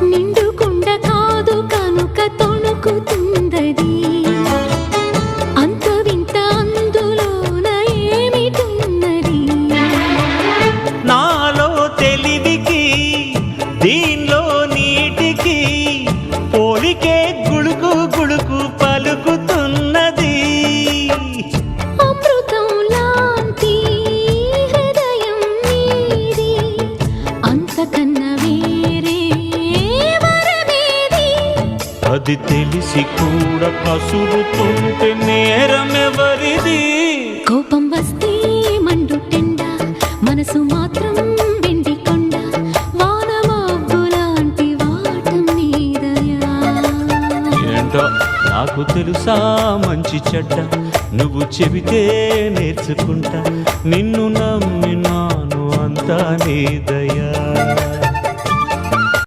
నిండుకుండ కాదు కనుక తొణుకుతుందది అంత వింత అందులోన ఏమిటున్నది నాలో తెలివికి దీనిలో నీటికి పోలికే గుడుకు గుడుకు పలుకుతున్నది అమృతం లాంటి హృదయం నీది అంతకన్నా వేరే వరమేది అది తెలిసి కూడా కసురుతుంటే నేరమెవరిది కోపం వస్తే మండుటెండ మనసు మాత్రం వెండి కొండ వానమబ్బు లాంటి వాటం నీదయా ఏంటో నాకు తెలుసా మంచి చెడ్డ నువ్వు చెబితే నేర్చుకుంటా నిన్ను నమ్మినాను అంతా నీ దయా